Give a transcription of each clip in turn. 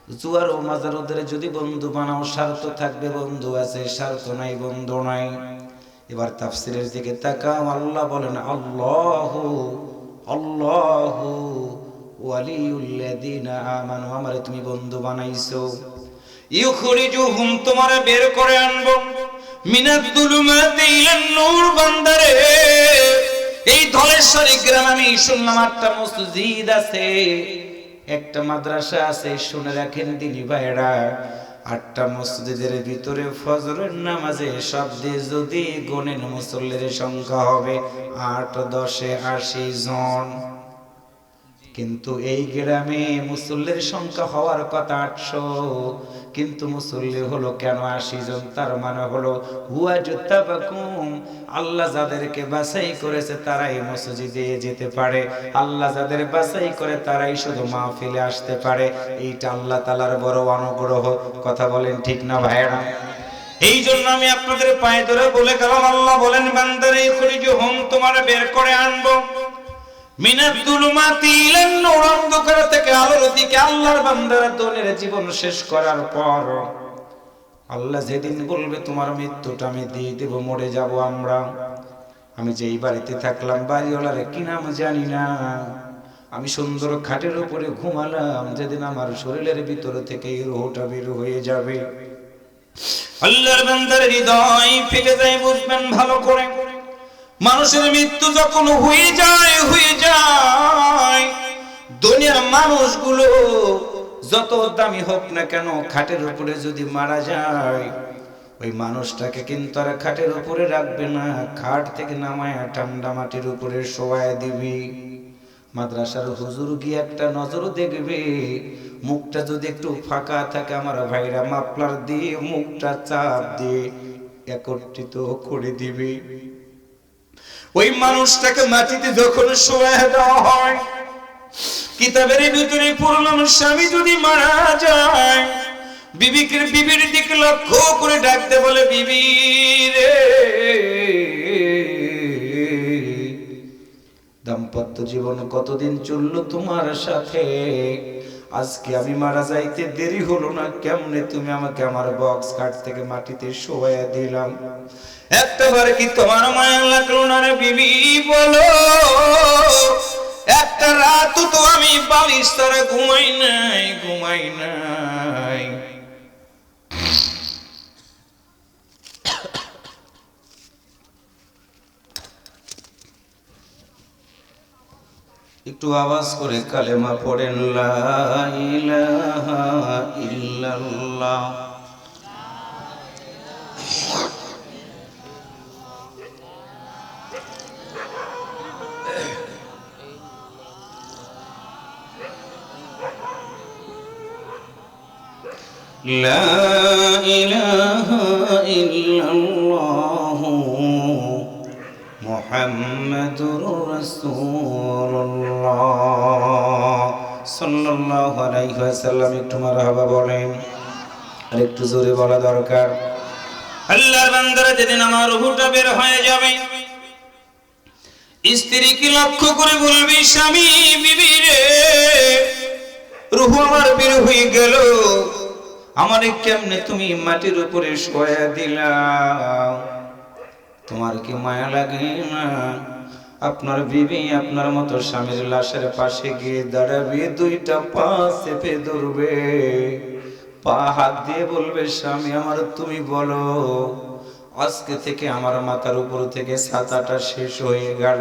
জুয়ার ও মাজারদের যদি বন্ধু বানাও স্বার্থ থাকবে বন্ধু আছে, স্বার্থ নাই বন্ধু নাই। এবার তাফসিরের দিকে তাকাও, আল্লাহ বলেন আল্লাহু আল্লাহু ওয়ালিউল্লাযিনা আমানু, আমারে তুমি বন্ধু বানাইছো। ইউখরিজুহুম, তোমারে বের করে আনবো, মিনাদ-দুলুমাতি ইলান-নূর। বান্দারে এই ধলেশ্বরী গ্রামে আমি শুনলাম একটা মসজিদ আছে, একটা মাদ্রাসা আছে। শুনে রাখেন দিনী ভাইরা, 8টা মসজিদের ভিতরে ফজরের নামাজে শব্দে যদি গণেন মুসল্লির সংখ্যা হবে 8 10 80 জন। কিন্তু এই গ্রামে মুসল্লির সংখ্যা হওয়ার কথা 800, কিন্তু মুসল্লি হলো কেন 80 জন? তার মানে হলো হুয়াজতাবাকুম, আল্লাহ যাদেরকে বাছাই করেছে তারাই মসজিদে যেতে পারে, আল্লাহ যাদের বাছাই করে তারাই শুধু মাহফিলে আসতে পারে। এইটা আল্লাহ তাআলার বড় অনুগ্রহ। কথা বলেন ঠিক না ভাইরা? এই জন্য আমি আপনাদের পায়ে ধরে বলে গেলাম, আল্লাহ বলেন বান্দারে ইখরিজুহুম, তোমার বের করে আনবো, মিনাদ-দুলুমাতি ইলান-নূর, অন্ধকার থেকে আলোর দিকে। আল্লাহর বান্দারা দোনের জীবন শেষ করার পর আল্লাহ যেদিন বলবে তোমার মৃত্যুটা আমি দিয়ে দেব, মরে যাব আমরা। আমি যেই বাড়িতে থাকলাম বাড়িওয়ালারে কি নাম জানি না, আমি সুন্দর খাটের উপরে ঘুমালাম, যেদিন আমার শরীরের ভিতর থেকে এই রূহটা বের হয়ে যাবে, আল্লাহর বান্দার হৃদয় ফেটে যায়। বুঝবেন ভালো করে, মানুষের মৃত্যু যখন হয়ে যায়, দুনিয়ার মানুষগুলো যত দামি হোক না কেন, খাটের উপরে যদি মারা যায়, ওই মানুষটাকে কিন্তু আর খাটের উপরে রাখবে না, খাট থেকে নামায় ঠান্ডা মাটির উপরে শোয়ায় দিবি। মাদ্রাসার হুজুর গিয়ে একটা নজর দেখবে, মুখটা যদি একটু ফাঁকা থাকে আমার ভাইরা মাফলার দিয়ে মুখটা চাপ দিয়ে একত্রিত করে দিবে। ওই মানুষটাকে মাটিতে যখন শোয়ায় দেওয়া হয়, কিতাবের ভিতরে পড়লাম স্বামী যদি মারা যায়, বিবির দিকে লক্ষ্য করে ডাকতে বলে, বিবি রে, দাম্পত্য জীবন কতদিন চললো তোমার সাথে, আজকে আমি মারা যাইতে দেরি হলো না, কেমনে তুমি আমাকে আমার বক্স কাট থেকে মাটিতে শোয়া দিলাম, একটাবার কি তোমার মায়া লাগলো না রে বিবি? বলো, একটা রাত তো আমি বালিশ ছাড়া ঘুমাই নাই। একটু আওয়াজ করে কালেমা পড়েন, লা ইলাহা ইল্লাল্লাহ। লা ইলাহা ইল্লাল্লাহ মুহাম্মাদুর রাসূলুল্লাহ সাল্লাল্লাহু আলাইহি ওয়াসাল্লাম। একটু মারহাবা বলেন, আর একটু জোরে বলা দরকার। আল্লাহর বান্দারা যেদিন আমার রূহটা বের হয়ে যাবে, স্ত্রীকে লক্ষ্য করে বলবি, স্বামী বিবি রে, রূহ আমার বের হয়ে গেল, আমারে কেমনে তুমি মাটির উপরে শোয়া দিলা? তোমার কি মায়া লাগে না? আপনার বিবি আপনার মতো স্বামীর লাশের পাশে গিয়ে দাঁড়াবে, দুইটা পা চেপে ধরবে, পা হাত দিয়ে বলবে, স্বামী আমার তুমি বলো, আজকে থেকে আমার মাথার উপর থেকে ছাতাটা শেষ হয়ে গেল।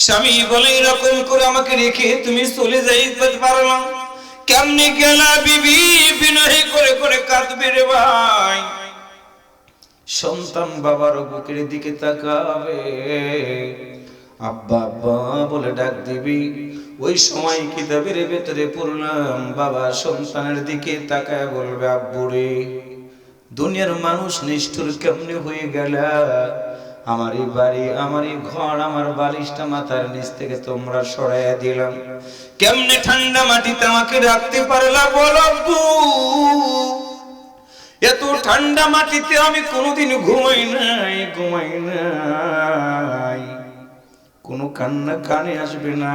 স্বামী বলে, এরকম করে আমাকে রেখে তুমি চলে যাইতে পারলাম, কেমনে গেলা? বিবি বিনয় করে করে কাঁদবে রে ভাই। সন্তান বাবার বুকের দিকে তাকাবে, আব্বা আব্বা বলে ডাক দিবি। ওই সময় কিতাবের ভেতরে পড়লাম, বাবা সন্তানের দিকে তাকায় বলবে, আব্বু রে, দুনিয়ার মানুষ নিষ্ঠুর কেমনে হয়ে গেল? আমারই বাড়ি, আমারই ঘর, আমার বালিশটা মাথার নিচ থেকে তোমরা সরাইয়া দিলাম, কেমনে ঠান্ডা মাটিতে আমাকে রাখতে পারলা? বলো আব্বু, এত ঠান্ডা মাটিতে আমি কোনোদিন ঘুমাই নাই। কোনো কান্না কানে আসবে না।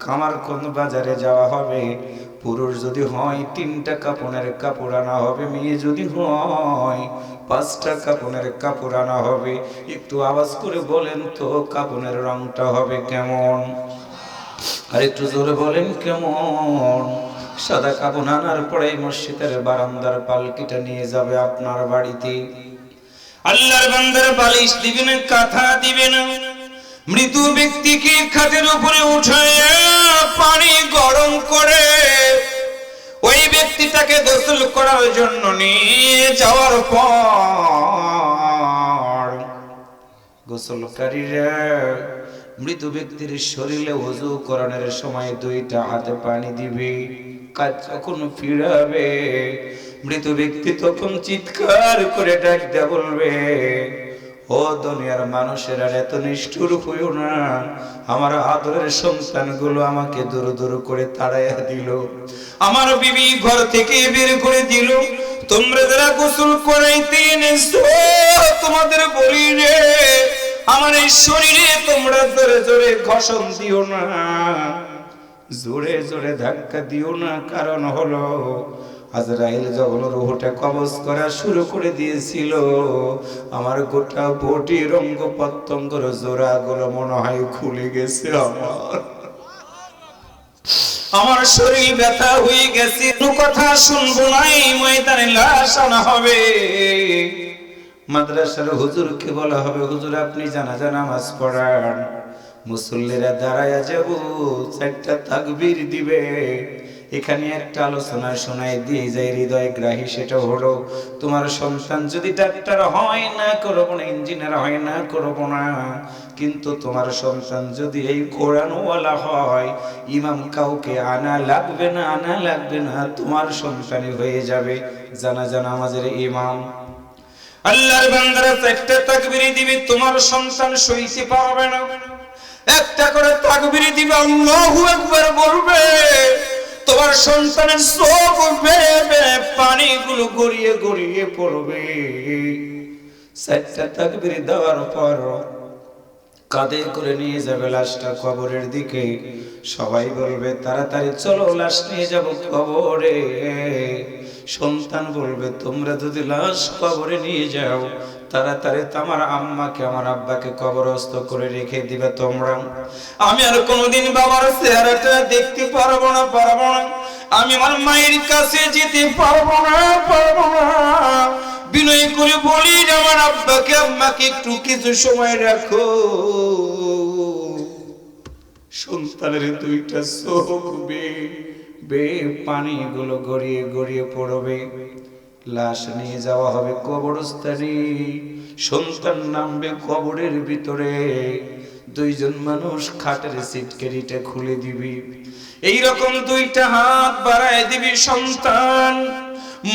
কামার কোন বাজারে যাওয়া হবে, পুরুষ যদি হয় 3টা কাপড়ের কাপড় আনা হবে, মেয়ে যদি হয় 5টা কাপড়ের কাপড় আনা হবে। একটু আওয়াজ করে বলেন তো কাপড়ের রংটা হবে কেমন? আর একটু জোরে বলেন কেমন? সাদা কাপড় আনার পরে মসজিদের বারান্দার পালকিটা নিয়ে যাবে আপনার বাড়িতে। আল্লাহর বান্দার বালিশ দিবেন, কাঁথা দিবেন, মৃত ব্যক্তিকে খাটের উপরে উঠাইয়া পানি গরম করে ওই ব্যক্তিটাকে গোসল করার জন্য নিয়ে যাওয়ার পর গোসলকারীরা মৃত ব্যক্তির শরীরে ওযু করানোর সময় 2টা হাতে পানি দিবে। কাজ যখন ফিরাবে মৃত ব্যক্তি তখন চিৎকার করে ডাক দেয়া বলবে, ও দুনিয়ার মানুষেরা এত নিষ্ঠুর হইও না, আমার আদরের সন্তানগুলো আমাকে দূর দূর করে তাড়াইয়া দিল, আমার বিবি ঘর থেকে বের করে দিল, তোমরা যারা গোসল করাইতে এনেছো তোমাদের বলি রে, আমার এই শরীরে তোমরা জোরে জোরে ঘষণ দিও না, জোরে জোরে ধাক্কা দিও না। কারণ হলো আজরাইল যখন রূহটা কবজ করা শুরু করে দিয়েছিল, আমার গোটা বডি রঙ্গ প্রত্যঙ্গের জোড়াগুলো মনে হয় খুলে গেছে, আমার শরীর ব্যথা হয়ে গেছে, কথা শুনবো না, এই ময়দানে লাশ আনা হবে। মাদ্রাসার হুজুরকে বলা হবে, হুজুর আপনি জানাজা নামাজ পড়ান, মুসল্লিরা দাঁড়ায়া যাব, 4টা তাকবীর দিবে। এখানে একটা আলোচনা শোনায় দিয়ে যায় হৃদয় গ্রাহী, সেটা হলো তোমার সন্তান যদি ডাক্তার হয় না করবো না, ইঞ্জিনিয়ার হয় না করবো না, কিন্তু তোমার সন্তান যদি এই কোরআনওয়ালা হয়, ইমাম কাউকে আনা লাগবে না, আনা লাগবে না, তোমার সন্তানই হয়ে যাবে জানাজা নামাজের ইমাম। আল্লাহর বান্দারা 4টা তাকবীর দিবে, তোমার সন্তান সইতে পারবে না, একটা করে তাকবীর দিবে, আল্লাহু আকবার বলবে, তোমার সন্তানের চোখ বেয়ে বেয়ে পানিগুলো গড়িয়ে গড়িয়ে পড়বে। 4টা তাকবীর দেওয়ার পর কাঁধে করে নিয়ে যাবে লাশটা কবরের দিকে, সবাই বলবে তাড়াতাড়ি চলো লাশ নিয়ে যাব কবরে। সন্তান বলবে তোমরা যদি লাশ কবরে নিয়ে যাও তাড়াতাড়ি আমার আম্মাকে আমার আব্বাকে কবরস্থ করে রেখে দিবে তোমরা, আমি আর কোনোদিন বাবার চেহারাটা দেখতে পারবো না, আমি আমার মায়ের কাছে যেতে পারবো না। বিনয় করে বলি আমার আব্বাকে আম্মাকে একটু কিছু সময় রাখো। সন্তানের 2টা চোখ বেয়ে পানিগুলো গড়িয়ে গড়িয়ে পড়বে, লাশ নিয়ে যাওয়া হবে কবরস্থানে, সন্তান নামবে কবরের ভিতরে, 2জন মানুষ খাটের সিটকেরিটা খুলে দিবি, এইরকম 2টা হাত বাড়ায় দিবি, সন্তান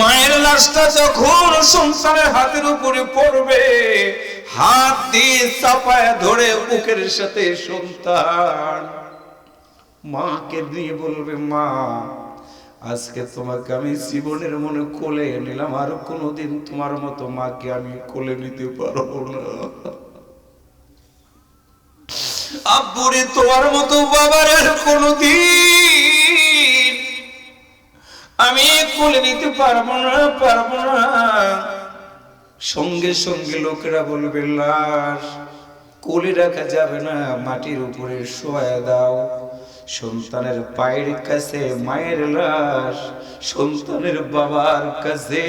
মায়ের লাশটা যখন সন্তানের হাতের উপরে পড়বে, হাত দিয়ে চাপায় ধরে বুকের সাথে সন্তান মাকে দিয়ে বলবে, মা আজকে তোমাকে আমি জীবনের মনে কোলে নিলাম, আর কোনোদিন তোমার মতো মাকে আমি কোলে নিতে পারবো না। আব্বুরে তোমার মতো বাবার আর কোনোদিন আমি কোলে নিতে পারবো না। সঙ্গে সঙ্গে লোকেরা বলবে লাশ কোলে রাখা যাবে না, মাটির উপরে শোয়া দাও। সন্তানের পায়ের কাছে মায়ের লাশ, সন্তানের বাবার কাছে,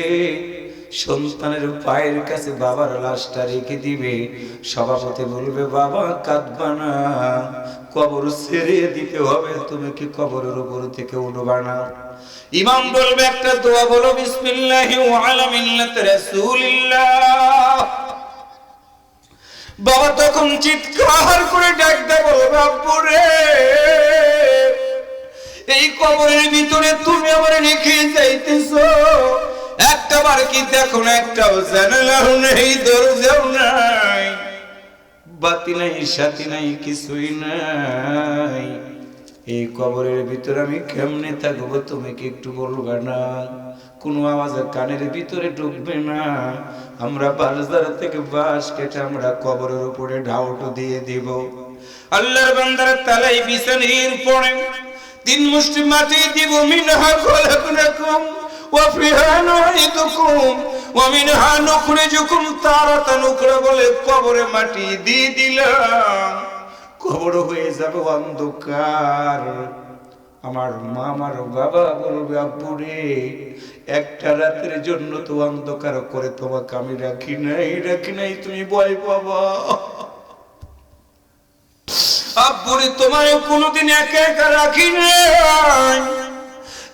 সন্তানের পায়ের কাছে বাবার লাশটা রেখে দিবে। সভাপতি বলবে বাবা কাঁদবা না, কবর ছেড়ে দিতে হবে, তুমি কি কবরের উপর থেকে উঠবা না? ইমাম বলবে একটা দোয়া বলো, বিসমিল্লাহি ওয়া আলা মিল্লাতি রাসূলিল্লাহ। বাবা তখন চিৎকার করে ডাক দেয়, বলবে আব্বু রে, এই কবরের ভিতরে তুমি আমার রেখে যাইতেছো, একটা বার কি দেখো না, একটাও জানালাও নেই, দরজাও নাই, বাতি নাই, সাথী নাই, কিছুই নাই, এই কবরের ভিতরে আমি কেমনে থাকবো তুমি কি একটু বলবে না? কোনো আওয়াজ কানের ভিতরে ঢুকবে না, আমরা বাজার থেকে বাঁশ কেটে আমরা কবরের উপরে ঢাউটো দিয়ে দিব। আল্লাহর বান্দার তালাই বিছানির পড়ে তিন মুষ্টি মাটি দিব মিনহা খলাকনাকুম ওয়া ফিহা নুঈদুকুম ওয়া মিনহা নুখরিজুকুম তারাতান উখরা বলে কবরে মাটি দিয়ে দিলাম, কবর হয়ে যাবে অন্ধকার। আমার মা আমার বাবা বলবে আব্বু রে, একটা রাতের জন্য তো অন্ধকার করে তোমাকে আমি রাখি নাই, তুমি ভয় পাবা। আব্বু রে, তোমার কোনোদিন একা একা রাখি নাই,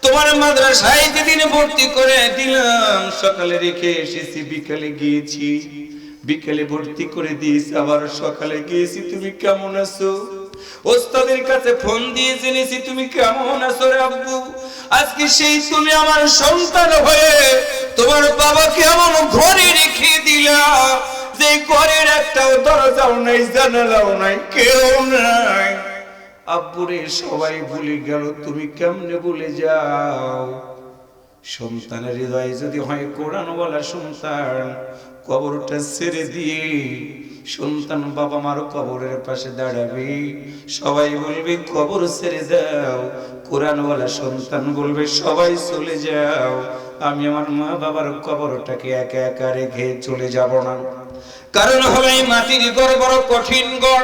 তোমার মাদ্রাসায় যেদিন ভর্তি করে দিলাম, সকালে রেখে এসেছি, বিকালে গিয়েছি, বিকালে ভর্তি করে দিয়েছি, আবার সকালে গিয়েছি, তুমি কেমন আছো? ওস্তাদের কাছে ফোন দিয়ে জেনেছি তুমি কেমন আছো রে আব্বু। আজকে সেই তুমি আমার সন্তান হয়ে তোমার বাবাকে এমন ঘরে রেখে দিলা যে ঘরের একটাও দরজাও নাই, জানালাও নাই, কেউ নাই। আব্বুরে, সবাই ভুলে গেল, তুমি কেমনে ভুলে যাও? সন্তানের হৃদয় যদি হয় কোরআনওয়ালা সন্তান, কবরটা ছেড়ে দিয়ে সন্তান বাবা মার কবরের পাশে দাঁড়াবে, সবাই বলবে কবর ছেড়ে দাও, কোরআনওয়ালা সন্তান বলবে সবাই চলে যাও, আমি আমার মা বাবার কবরটাকে একা একা রেখে চলে যাব না। কারণ হলো এই মাটির ঘর বড় কঠিন ঘর।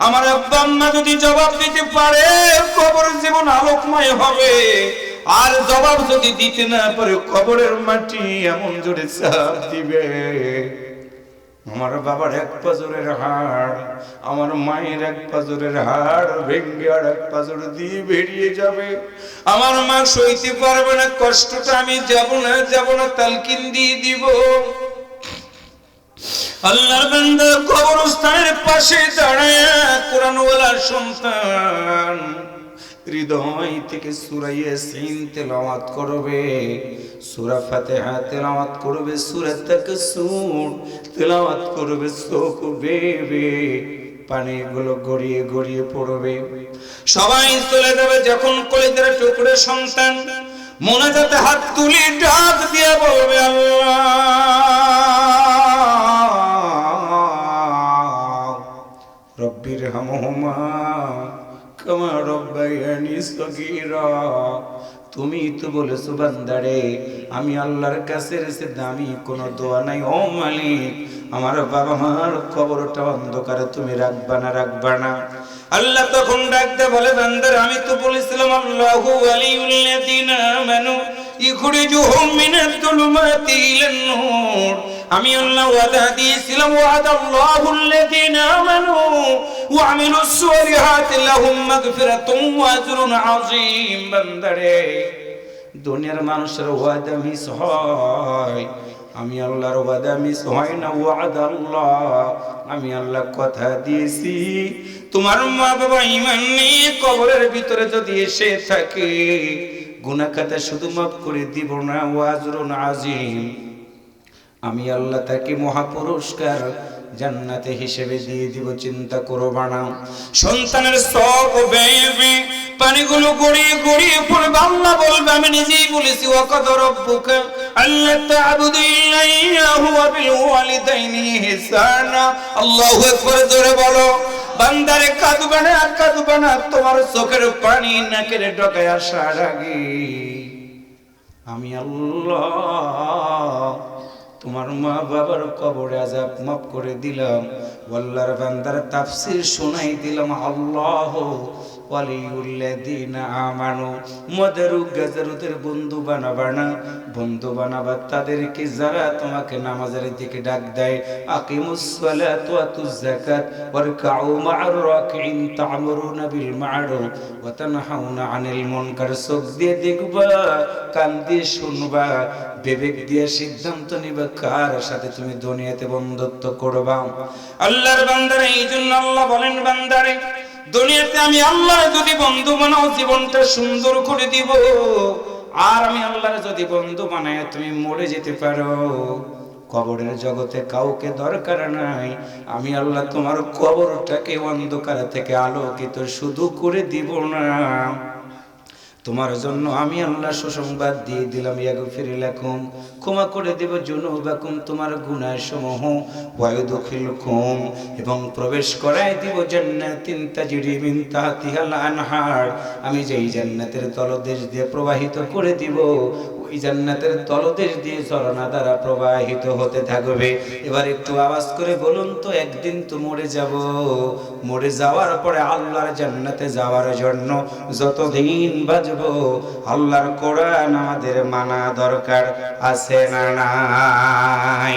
আমার আব্বা আম্মা যদি জবাব দিতে পারে, কবর জীবন আলোকময় হবে, আর জবাব যদি দিতে না পারে, কবরের মাটি এমন জোরে চাপ দিবে, আমার বাবার এক পাজরের হাড়, আমার মায়ের এক পাজরের হাড় ভেঙে আর এক পাজর দিয়ে বেরিয়ে যাবে। আমার মা সইতে পারবে না কষ্টটা, আমি যাব না, তালকিন দিয়ে দিব। আল্লাহর বান্দা কবরস্থানের পাশে দাঁড়ায় কোরআনওয়ালা সন্তান হৃদয় থেকে সূরা ইয়াসিন তেলাওয়াত করবে, সূরা ফাতিহা তেলাওয়াত করবে, সূরা তাকাসুর তেলাওয়াত করবে, চোখ বেবে পানিগুলো গড়িয়ে গড়িয়ে পড়বে। সবাই চলে যাবে। যখন কলিজার টুকরো সন্তান মোনাজাতে হাত তুলে ডাক দিয়ে বলবে আল্লাহ রব্বির হামহুমা কামা রব্বায়ানি সগীরা। তুমি তো বলেছো বান্দারে, আমি আল্লাহর কাছে এসে দামি কোনো দোয়া নাই, ও মালিক আমার বাবা মার কবরটা অন্ধকারে তুমি রাখবা না। আল্লাহ তখন ডাকতে বলে বান্দার, আমি তো বলেছিলাম আল্লাহু ওয়ালিউল্লাযিনা আমানু ইখরিজুহুম মিনাদ যুলুমাতি ইলান নূর। আমি আল্লাহ ওয়াদা দিয়েছিলাম, ওয়াদাল্লাহুল্লাযিনা আমানু ওয়া আমিলুস সালিহাতি লাহুম মাগফিরাতুন ওয়া আজরুন আযীম। বান্দারে, দুনিয়ার মানুষের ওয়াদা মিস হয়, আমি আল্লাহর ওয়াদা মিস হয় না। ওয়াদাল্লাহ, আমি আল্লাহ কথা দিয়েছি, তোমার মা বাবা ঈমান নিয়ে কবরের ভিতরে যদি এসে থাকে, গুনাহ খাতা শুধু মাফ করে দিব না, ওয়া আজরুন আযীম, আমি আল্লাহ তাকে মহাপুরস্কার জান্নাতে হিসেবে দিয়ে দিব, চিন্তা করবা না। সন্তানের সব বেবে পানিগুলো গড়িয়ে গড়িয়ে পড়বে। আল্লাহ বলবে, আমি নিজেই বলেছি, ওয়া কাদা রাব্বুকা আল্লা তা'বুদু ইল্লা ইয়াহু ওয়া বিল ওয়ালিদাইনি ইহসানা। আল্লাহু আকবার, জোরে বলো। বান্দারে, কাঁদবে না, তোমার চোখের পানি নাকের ডগায় আসার আগে আমি আল্লাহ তোমার মা বাবার কবরে আযাব মাফ করে দিলাম। আল্লাহর বান্দার তাফসীর শোনাই দিলাম। আল্লাহ ওয়ালিউল্লাযিনা আমানু, মদারু গাজারুদের বন্ধু বানাবা তাদেরকে যারা তোমাকে নামাজের দিকে ডাক দেয়। আকিমুস সালাত ওয়া আতুজ যাকাত ওয়ারকাউ মা'আর রাকিঈন তা'মুরুনা বিল মা'রুফ ওয়া তানহাউনা আনিল মুনকার। চোখ দিয়ে দেখবা, কান দিয়ে শুনবা, বিবেক দিয়ে সিদ্ধান্ত নিবা কার সাথে তুমি দুনিয়াতে বন্ধুত্ব করবা। আল্লাহর বান্দারা, এই জন্য আল্লাহ বলেন, বান্দারে দুনিয়াতে আমি আল্লাহ যদি বন্ধু বানাও, জীবনটা সুন্দর করে দিব। আর আমি আল্লাহর যদি বন্ধু বানায় তুমি মরে যেতে পারো, কবরের জগতে কাউকে দরকার নাই, আমি আল্লাহ তোমার কবরটাকে অন্ধকার থেকে আলোকিত শুধু করে দিব না, তোমার জন্য আমি আল্লাহ সুসংবাদ দিয়ে দিলাম, ইয়াগফির লাকুম, ক্ষমা করে দেব যুনুবাকুম, তোমার গুনাহসমূহ, ওয়া ইউদখিলকুম, এবং প্রবেশ করায় দিব জান্নাতিন তাজরি মিন তাহতিহাল আনহার, আমি যেই জান্নাতের তলদেশ দিয়ে প্রবাহিত করে দিব, ওই জান্নাতের তলদেশ দিয়ে ঝর্ণা দ্বারা প্রবাহিত হতে থাকবে। এবার একটু আওয়াজ করে বলুন তো, একদিন তো মরে যাব, মরে যাওয়ার পরে আল্লাহর জান্নাতে যাওয়ার জন্য যতদিন বাঁচবো আল্লাহর কোরআন আমাদের মানা দরকার আছে না নাই?